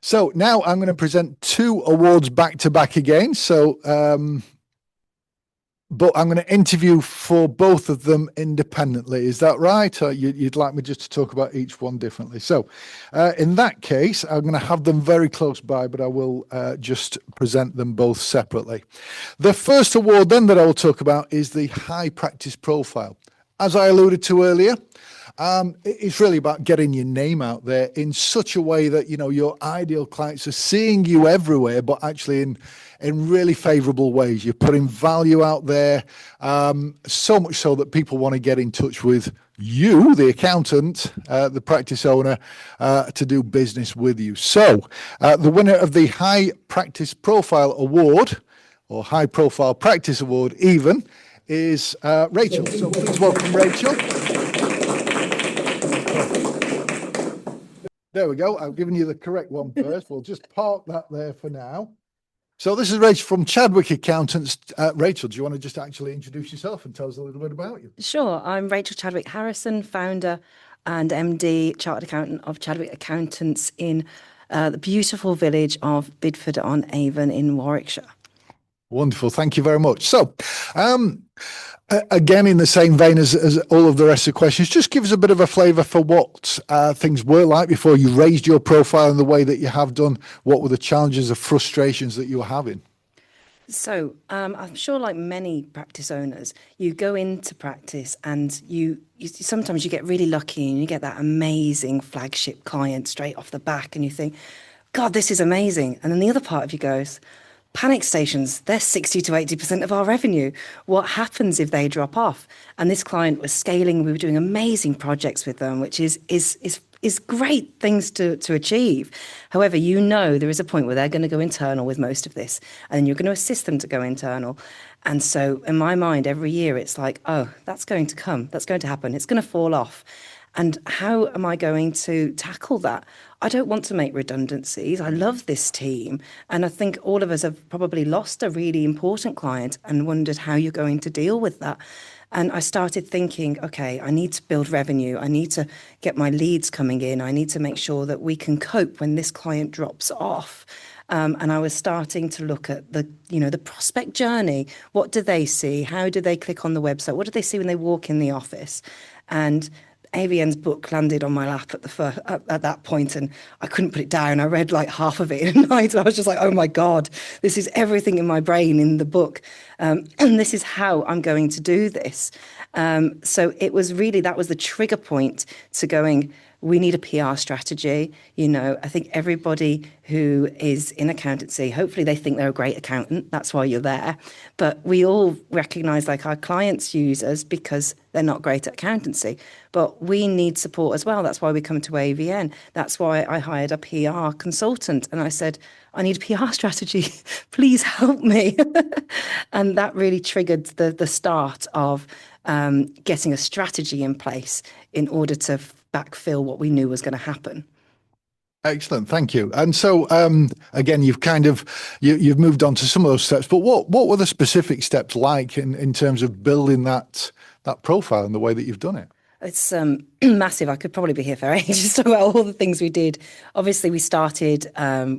So now I'm going to present two awards back to back again. So, but I'm going to interview for both of them independently. Is that right? Or you'd like me just to talk about each one differently? So in that case, I'm going to have them very close by, but I will just present them both separately. The first award then that I will talk about is the High Practice Profile. As I alluded to earlier, it's really about getting your name out there in such a way that, you know, your ideal clients are seeing you everywhere, but actually in really favorable ways. You're putting value out there, so much so that people want to get in touch with you, the accountant, the practice owner, to do business with you. So the winner of the High Practice Profile Award, or High Profile Practice Award even, is Rachel. So please welcome Rachel. There we go. I've given you the correct one first. We'll just park that there for now. So this is Rachel from Chadwick Accountants. Rachel, do you want to just actually introduce yourself and tell us a little bit about you? Sure. I'm Rachael Chadwick-Harrison, founder and MD, Chartered Accountant of Chadwick Accountants in the beautiful village of Bidford-on-Avon in Warwickshire. Wonderful. Thank you very much. So, again, in the same vein as all of the rest of the questions, just give us a bit of a flavour for what things were like before you raised your profile in the way that you have done. What were the challenges or frustrations that you were having? So I'm sure, like many practice owners, you go into practice and you sometimes you get really lucky and you get that amazing flagship client straight off the back and you think, God, this is amazing. And then the other part of you goes, panic stations, they're 60 to 80% of our revenue. What happens if they drop off? And this client was scaling. We were doing amazing projects with them, which is great things to achieve. However, you know there is a point where they're going to go internal with most of this, and you're going to assist them to go internal. And so in my mind, every year it's like, oh, that's going to come. That's going to happen. It's going to fall off. And how am I going to tackle that? I don't want to make redundancies. I love this team. And I think all of us have probably lost a really important client and wondered how you're going to deal with that. And I started thinking, okay, I need to build revenue. I need to get my leads coming in. I need to make sure that we can cope when this client drops off. And I was starting to look at the prospect journey. What do they see? How do they click on the website? What do they see when they walk in the office? And AVN's book landed on my lap at that point, and I couldn't put it down. I read like half of it in a night, and I was just like, oh my God, this is everything in my brain in the book. And this is how I'm going to do this. So it was really, that was the trigger point to going, we need a PR strategy. You know, I think everybody who is in accountancy, hopefully they think they're a great accountant. That's why you're there. But we all recognize, like, our clients use us because they're not great at accountancy. But we need support as well. That's why we come to AVN. That's why I hired a PR consultant. And I said, I need a PR strategy. Please help me. And that really triggered the start of getting a strategy in place in order to backfill what we knew was going to happen. Excellent, thank you. And so again, you've moved on to some of those steps, but what were the specific steps like in terms of building that profile and the way that you've done it? It's massive. I could probably be here for ages to talk about all the things we did. Obviously, we started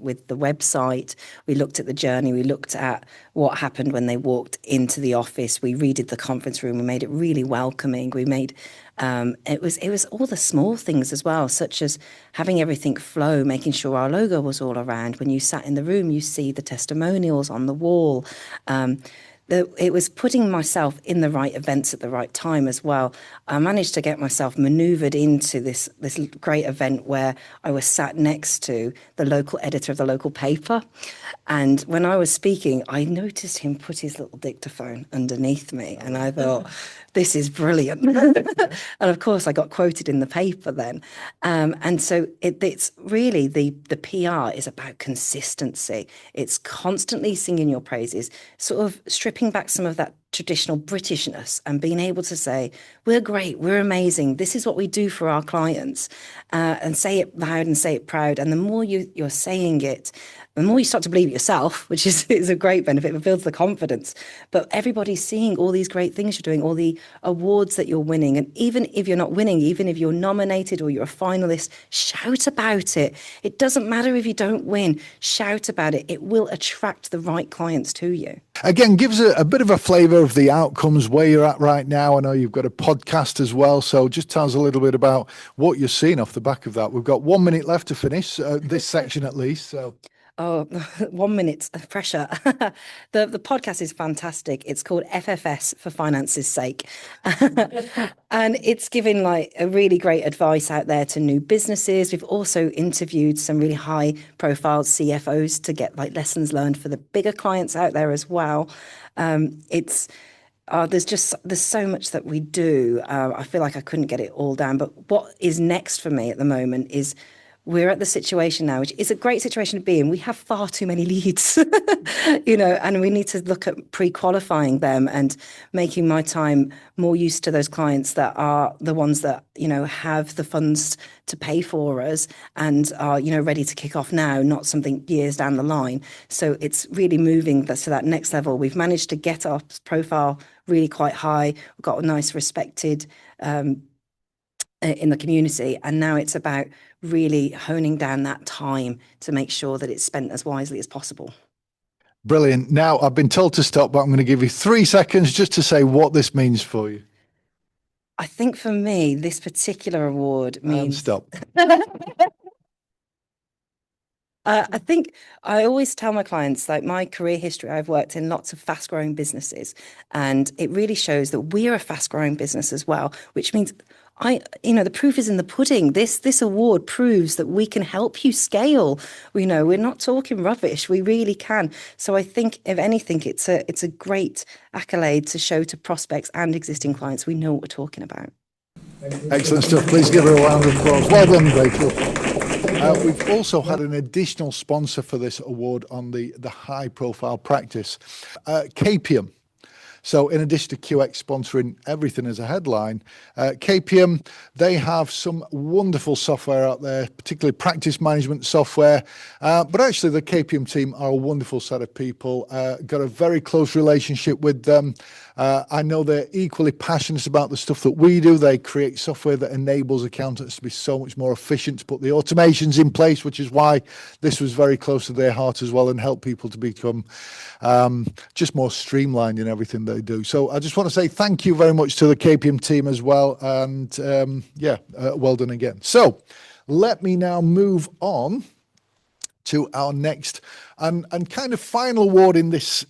with the website. We looked at the journey. We looked at what happened when they walked into the office. We redid the conference room. We made it really welcoming. We made it was all the small things as well, such as having everything flow, making sure our logo was all around. When you sat in the room, you see the testimonials on the wall. It was putting myself in the right events at the right time as well. I managed to get myself manoeuvred into this great event where I was sat next to the local editor of the local paper. And when I was speaking, I noticed him put his little dictaphone underneath me. And I thought, this is brilliant. And of course, I got quoted in the paper then. And so it's really the PR is about consistency. It's constantly singing your praises, sort of stripping back some of that traditional Britishness and being able to say, we're great, we're amazing, this is what we do for our clients, and say it loud and say it proud. And the more you're saying it, the more you start to believe it yourself, which is a great benefit. It builds the confidence. But everybody's seeing all these great things you're doing, all the awards that you're winning. And even if you're not winning, even if you're nominated or you're a finalist, shout about it. It doesn't matter if you don't win. Shout about it. It will attract the right clients to you. Again, give us a bit of a flavour of the outcomes, where you're at right now. I know you've got a podcast as well, so just tell us a little bit about what you're seeing off the back of that. We've got 1 minute left to finish this section at least. So. Oh, 1 minute pressure. The podcast is fantastic. It's called FFS for Finance's Sake. And it's giving like a really great advice out there to new businesses. We've also interviewed some really high profile CFOs to get like lessons learned for the bigger clients out there as well. There's so much that we do. I feel like I couldn't get it all down, but what is next for me at the moment is we're at the situation now, which is a great situation to be in. We have far too many leads, and we need to look at pre-qualifying them and making my time more used to those clients that are the ones that, have the funds to pay for us and are, ready to kick off now, not something years down the line. So it's really moving to that next level. We've managed to get our profile really quite high. We've got a nice respected in the community, and now it's about really honing down that time to make sure that it's spent as wisely as possible. Brilliant. Now, I've been told to stop, but I'm going to give you 3 seconds just to say what this means for you. I think for me, this particular award means... And stop. I think I always tell my clients, like my career history, I've worked in lots of fast growing businesses, and it really shows that we're a fast growing business as well, which means the proof is in the pudding. This award proves that we can help you scale. We're not talking rubbish. We really can. So I think, if anything, it's a great accolade to show to prospects and existing clients we know what we're talking about. Excellent stuff. Please give her a round of applause. Well done, Rachel. We've also had an additional sponsor for this award on the high profile practice, 𝐾𝐨𝐵𝐿. So in addition to QX sponsoring everything as a headline, 𝐾𝐨𝐵𝐿, they have some wonderful software out there, particularly practice management software. But actually the 𝐾𝐵𝐿 team are a wonderful set of people, got a very close relationship with them. I know they're equally passionate about the stuff that we do. They create software that enables accountants to be so much more efficient, to put the automations in place, which is why this was very close to their heart as well, and help people to become just more streamlined in everything they do. So I just want to say thank you very much to the 𝐾𝐵𝐿 team as well. And well done again. So let me now move on to our next and kind of final award in this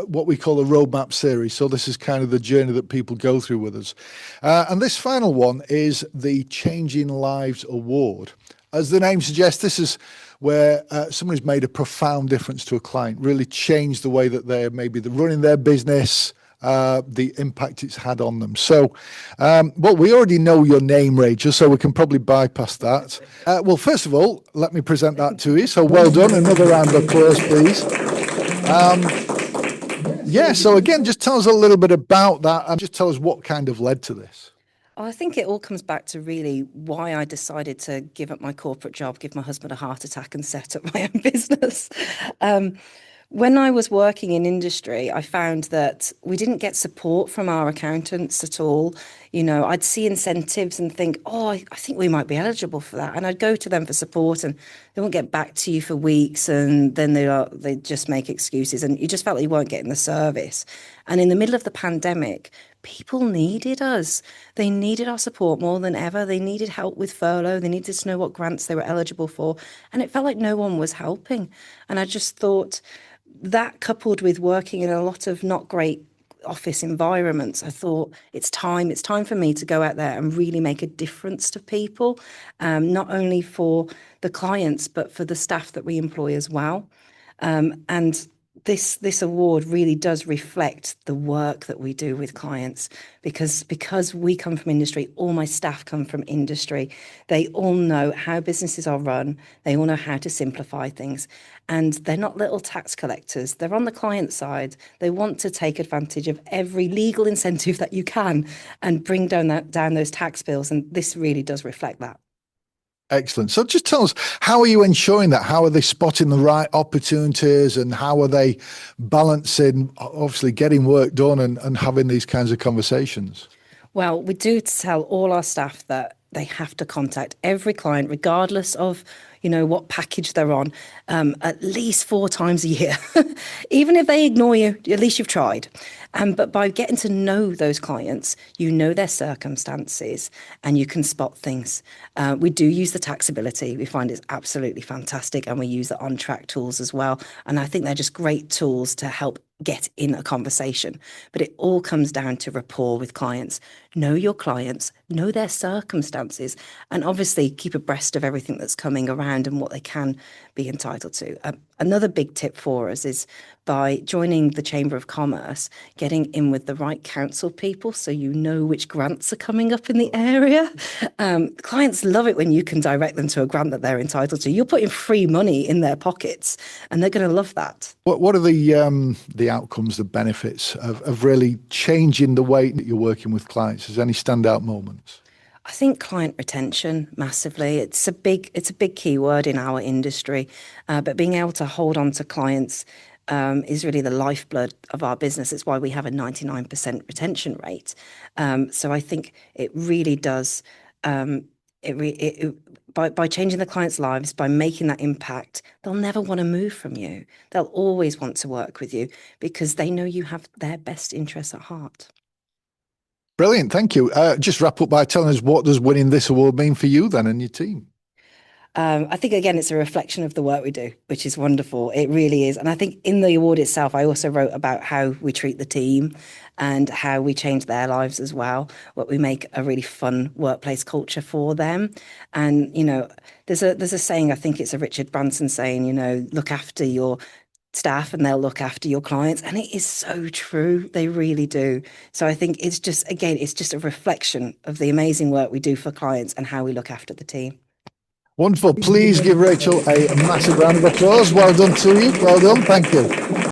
what we call a roadmap series. So this is kind of the journey that people go through with us. And this final one is the Changing Lives Award. As the name suggests, this is where somebody's made a profound difference to a client, really changed the way that they're running their business, the impact it's had on them. So, we already know your name, Rachel, so we can probably bypass that. Well, first of all, let me present that to you. So well done. Another round of applause, please. So again, just tell us a little bit about that and just tell us what kind of led to this. I think it all comes back to really why I decided to give up my corporate job, give my husband a heart attack and set up my own business. When I was working in industry, I found that we didn't get support from our accountants at all. I'd see incentives and think, I think we might be eligible for that. And I'd go to them for support and they won't get back to you for weeks. And then they just make excuses and you just felt like you weren't getting the service. And in the middle of the pandemic, people needed us. They needed our support more than ever. They needed help with furlough. They needed to know what grants they were eligible for. And it felt like no one was helping. And I just thought that, coupled with working in a lot of not great office environments, I thought it's time for me to go out there and really make a difference to people, not only for the clients, but for the staff that we employ as well. And this award really does reflect the work that we do with clients, because we come from industry. All my staff come from industry. They all know how businesses are run. They all know how to simplify things, and they're not little tax collectors. They're on the client side. They want to take advantage of every legal incentive that you can and bring down those tax bills, and this really does reflect that. Excellent. So just tell us, how are you ensuring that? How are they spotting the right opportunities, and how are they balancing, obviously, getting work done and having these kinds of conversations? Well, we do tell all our staff that they have to contact every client, regardless of, what package they're on, at least 4 times a year. Even if they ignore you, at least you've tried. But by getting to know those clients, you know their circumstances and you can spot things. We do use the taxability. We find it's absolutely fantastic, and we use the on-track tools as well. And I think they're just great tools to help get in a conversation. But it all comes down to rapport with clients. Know your clients, know their circumstances, and obviously keep abreast of everything that's coming around and what they can be entitled to. Another big tip for us is by joining the Chamber of Commerce, getting in with the right council people so you know which grants are coming up in the area. Clients love it when you can direct them to a grant that they're entitled to. You're putting free money in their pockets, and they're going to love that. What are the outcomes, the benefits of really changing the way that you're working with clients? Is there any standout moments? I think client retention, massively. It's a big key word in our industry, but being able to hold on to clients is really the lifeblood of our business. It's why we have a 99% retention rate. So I think it really does. By changing the clients' lives, by making that impact, they'll never want to move from you. They'll always want to work with you because they know you have their best interests at heart. Brilliant. Thank you. Just wrap up by telling us, what does winning this award mean for you then and your team? I think, again, it's a reflection of the work we do, which is wonderful. It really is. And I think in the award itself, I also wrote about how we treat the team and how we change their lives as well. What we make a really fun workplace culture for them. And, there's a saying, I think it's a Richard Branson saying, look after your staff and they'll look after your clients. And it is so true. They really do. So I think it's just a reflection of the amazing work we do for clients and how we look after the team. Wonderful. Please give Rachael a massive round of applause. Well done to you. Well done. Thank you.